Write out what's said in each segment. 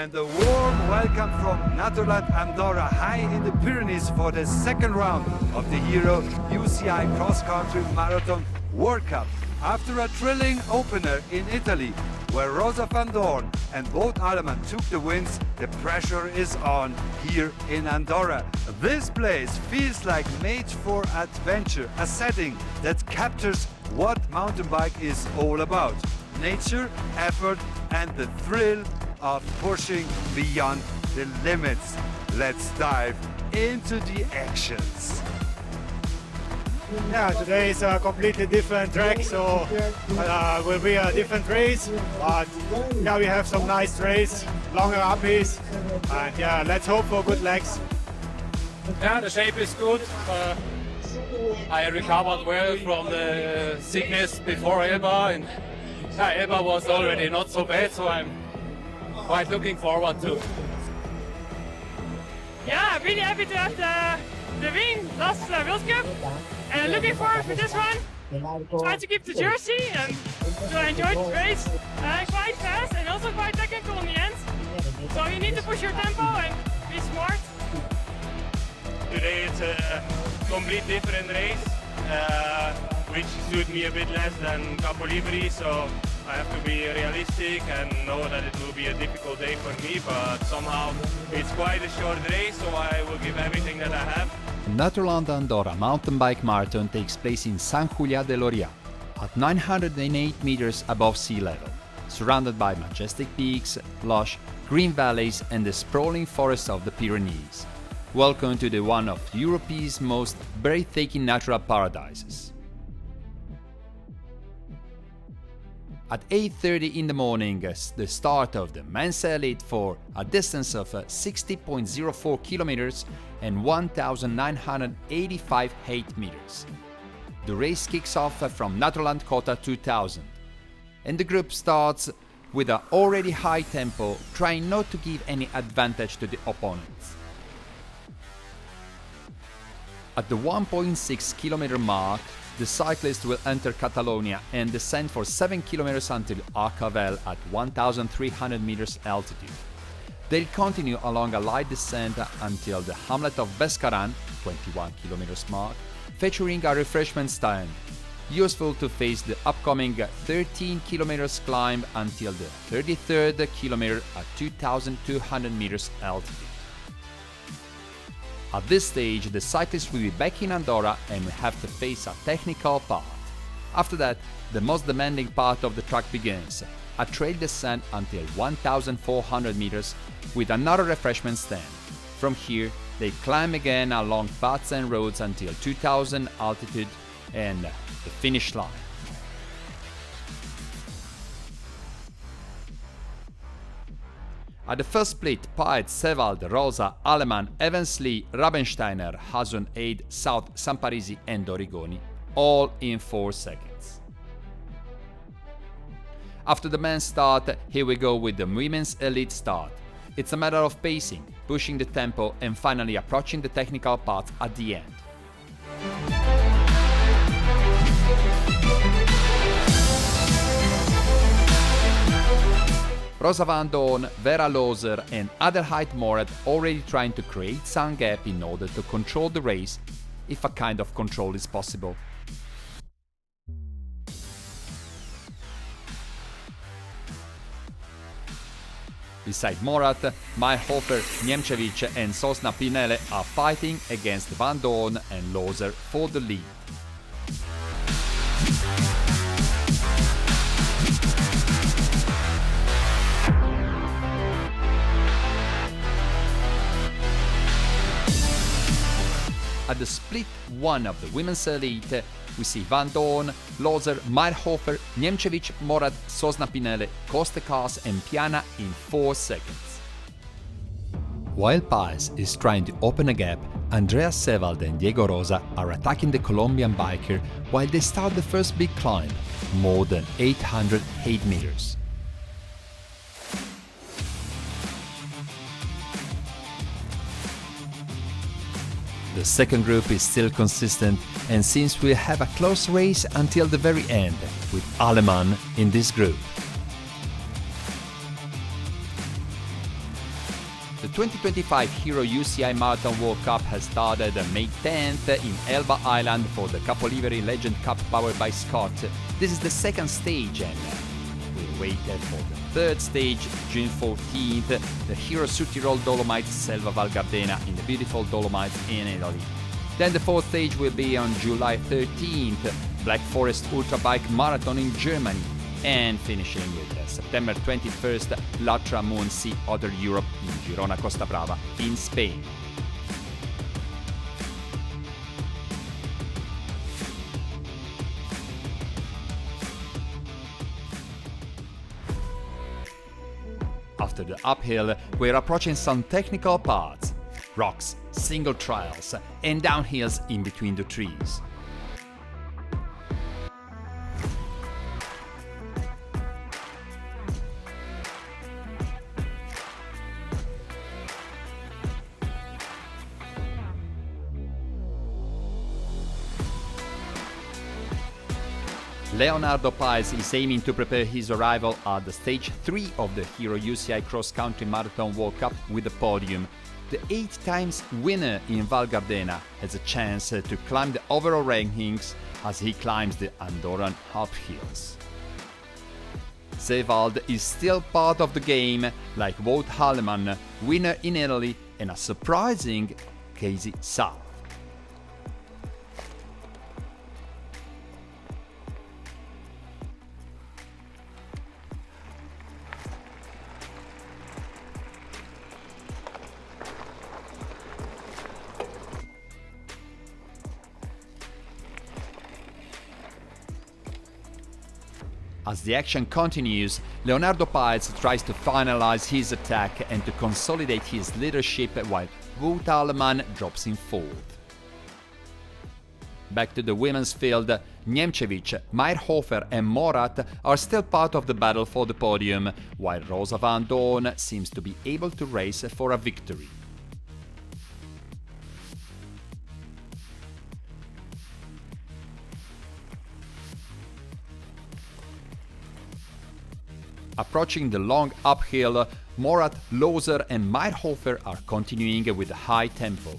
and a warm welcome from Naturland, Andorra, high in the Pyrenees for the second round of the Hero UCI Cross Country Marathon World Cup. After a thrilling opener in Italy, where Rosa van Doorn and Wout Alleman took the wins, the pressure is on here in Andorra. This place feels like made for adventure, a setting that captures what mountain bike is all about. Nature, effort, and the thrill of pushing beyond the limits. Let's dive into the actions. Yeah, today is a completely different track, so will be a different race. But yeah, we have some nice trails, longer uppies, and yeah, let's hope for good legs. Yeah, the shape is good. I recovered well from the sickness before Elba, and Elba was already not so bad, so I'm quite looking forward to. Yeah, I'm really happy to have the win last World Cup, and looking forward for this one. Try to keep the jersey and to enjoy the race. Quite fast and also quite technical in the end. So you need to push your tempo and be smart. Today it's a complete different race, which suits me a bit less than Capo Libri, so I have to be realistic and know that it will be a difficult day for me, but somehow it's quite a short race, so I will give everything that I have. Naturland Andorra mountain bike marathon takes place in Sant Julià de Lòria, at 908 meters above sea level, surrounded by majestic peaks, lush green valleys and the sprawling forests of the Pyrenees. Welcome to the one of Europe's most breathtaking natural paradises. At 8:30 in the morning, the start of the men's elite for a distance of 60.04 kilometers and 1,985 height meters. The race kicks off from Naturland Kota 2000, and the group starts with an already high tempo, trying not to give any advantage to the opponents. At the 1.6 kilometer mark, the cyclist will enter Catalonia and descend for 7 kilometers until Arcavel at 1,300 meters altitude. They'll continue along a light descent until the hamlet of Bescaran, 21 kilometers mark, featuring a refreshment stand, useful to face the upcoming 13 kilometers climb until the 33rd kilometer at 2,200 meters altitude. At this stage, the cyclist will be back in Andorra and will have to face a technical part. After that, the most demanding part of the track begins, a trail descent until 1,400 meters with another refreshment stand. From here, they climb again along paths and roads until 2,000 altitude and the finish line. At the first split, Paet, Sevald, Rosa, Alleman, Evans-Lee, Rabensteiner, Hasun, Aid, South, Samparisi and Origoni, all in 4 seconds. After the men's start, here we go with the women's elite start. It's a matter of pacing, pushing the tempo and finally approaching the technical parts at the end. Rosa van Doorn, Vera Loser and Adelheid Moret already trying to create some gap in order to control the race, if a kind of control is possible. Beside Morat, Mayhofer, Niemcevich and Sosna Pinele are fighting against Van Doorn and Loser for the lead. At the split one of the women's elite, we see Van Doorn, Loser, Mayhofer, Niemcevich, Morat, Sosna Pinele, Kostekars and Piana in 4 seconds. While Paes is trying to open a gap, Andreas Sevald and Diego Rosa are attacking the Colombian biker while they start the first big climb, more than 808 meters. The second group is still consistent and seems we'll have a close race until the very end, with Alleman in this group. The 2025 Hero UCI Marathon World Cup has started May 10th in Elba Island for the Capoliveri Legend Cup powered by Scott. This is the second stage and we'll wait for the third stage, June 14th, the Hero Südtirol Dolomites Selva Val Gardena in the beautiful Dolomites in Italy. Then the fourth stage will be on July 13th, Black Forest Ultra Bike Marathon in Germany, and finishing with September 21st, Latra Moon Sea Other Europe in Girona Costa Brava in Spain. After the uphill, we're approaching some technical parts, rocks, single trials, and downhills in between the trees. Leonardo Paes is aiming to prepare his arrival at the stage 3 of the Hero UCI Cross Country Marathon World Cup with the podium. The 8 times winner in Val Gardena has a chance to climb the overall rankings as he climbs the Andorran uphills. Sevald is still part of the game, like Wout Alleman, winner in Italy, and a surprising Casey South. As the action continues, Leonardo Paes tries to finalize his attack and to consolidate his leadership while Wout Alleman drops in fourth. Back to the women's field, Niemcevich, Meyerhofer and Morat are still part of the battle for the podium, while Rosa van Doorn seems to be able to race for a victory. Approaching the long uphill, Morat, Loser and Meyerhofer are continuing with a high tempo.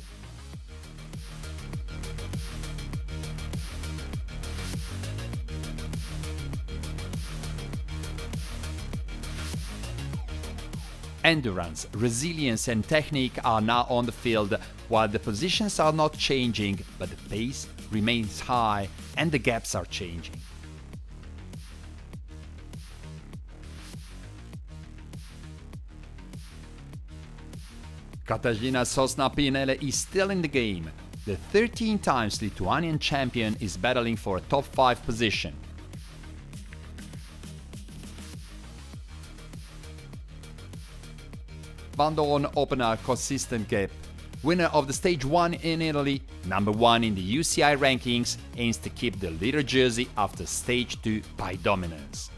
Endurance, resilience and technique are now on the field, while the positions are not changing, but the pace remains high and the gaps are changing. Katarzyna Sosna-Pinele is still in the game. The 13 times Lithuanian champion is battling for a top 5 position. Van Doorn opened a consistent gap. Winner of the stage 1 in Italy, number 1 in the UCI rankings, aims to keep the leader jersey after stage 2 by dominance.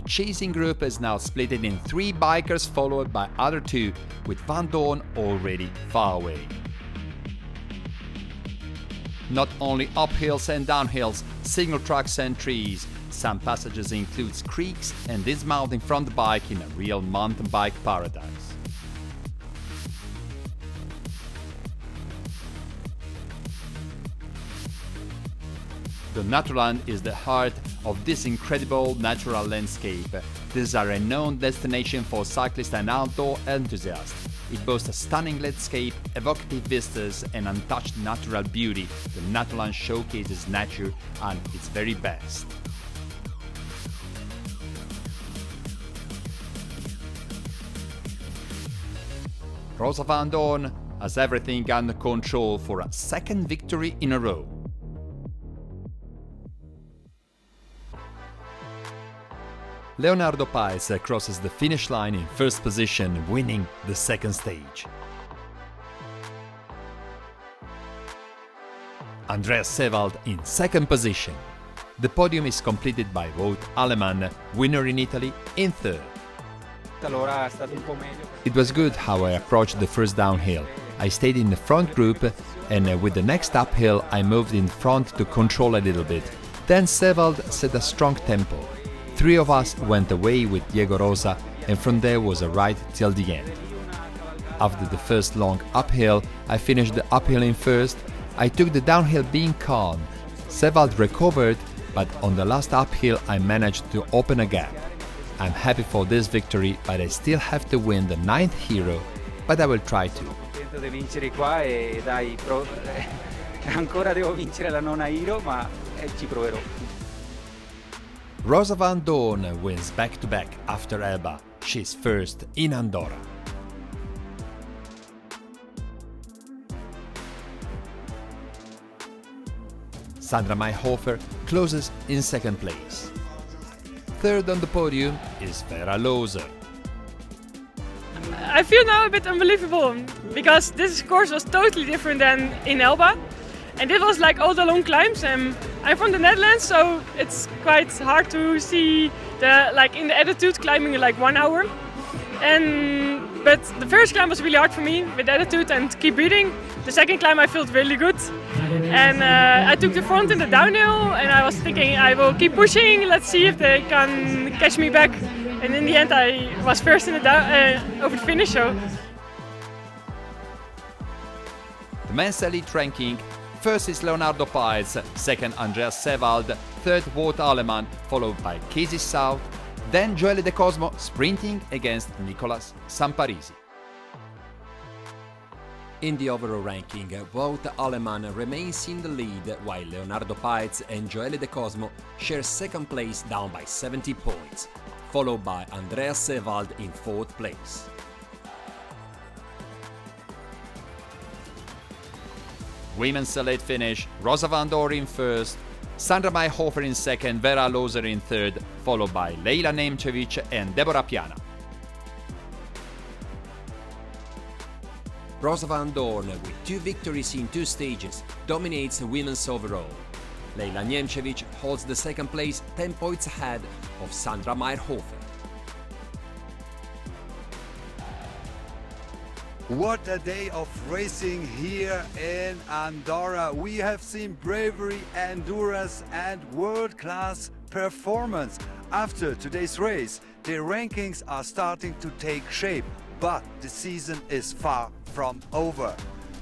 Chasing group is now split in 3 bikers followed by other 2, with Van Doorn already far away. Not only uphills and downhills, single tracks and trees, some passages includes creeks and dismounting from the bike in a real mountain bike paradise. The Naturland is the heart of this incredible natural landscape. This is a renowned destination for cyclists and outdoor enthusiasts. It boasts a stunning landscape, evocative vistas and untouched natural beauty. The Naturland showcases nature at its very best. Rosa van Doorn has everything under control for a second victory in a row. Leonardo Paes crosses the finish line in first position, winning the second stage. Andreas Sevald in second position. The podium is completed by Wout Alleman, winner in Italy, in third. It was good how I approached the first downhill. I stayed in the front group, and with the next uphill I moved in front to control a little bit. Then Sevald set a strong tempo. 3 of us went away with Diego Rosa, and from there was a ride till the end. After the first long uphill, I finished the uphill in first. I took the downhill being calm. Sevald recovered, but on the last uphill I managed to open a gap. I'm happy for this victory, but I still have to win the 9th Hero, but I will try to. Contento di vincere qua e dai, ancora devo vincere la 9ª Hero, ma ci proverò. Rosa van Doorn wins back-to-back after Elba. She's first in Andorra. Sandra Mayhofer closes in second place. Third on the podium is Vera Loser. I feel now a bit unbelievable because this course was totally different than in Elba. And it was like all the long climbs. I'm from the Netherlands, so it's quite hard to see in the altitude climbing in like 1 hour. But the first climb was really hard for me with altitude and keep breathing. The second climb I felt really good. And I took the front in the downhill and I was thinking I will keep pushing, let's see if they can catch me back. And in the end I was first in over the finish. So. The men's elite ranking: first is Leonardo Paez, second Andreas Sevald, third Wout Allemann, followed by Casey South, then Joelle De Cosmo sprinting against Nicolas Samparisi. In the overall ranking, Wout Allemann remains in the lead, while Leonardo Paez and Joelle De Cosmo share second place down by 70 points, followed by Andreas Sevald in 4th place. Women's elite finish: Rosa van Doorn in first, Sandra Mayhofer in second, Vera Loser in third, followed by Leila Nemčević and Deborah Piana. Rosa van Doorn, with 2 victories in 2 stages, dominates the women's overall. Leila Nemčević holds the second place, 10 points ahead of Sandra Mayhofer. What a day of racing here in Andorra. We have seen bravery, endurance and world-class performance. After today's race, the rankings are starting to take shape, but the season is far from over.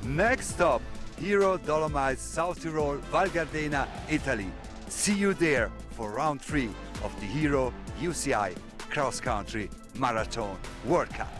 Next stop, Hero Dolomites, South Tyrol, Val Gardena, Italy. See you there for round 3 of the Hero UCI Cross Country Marathon World Cup.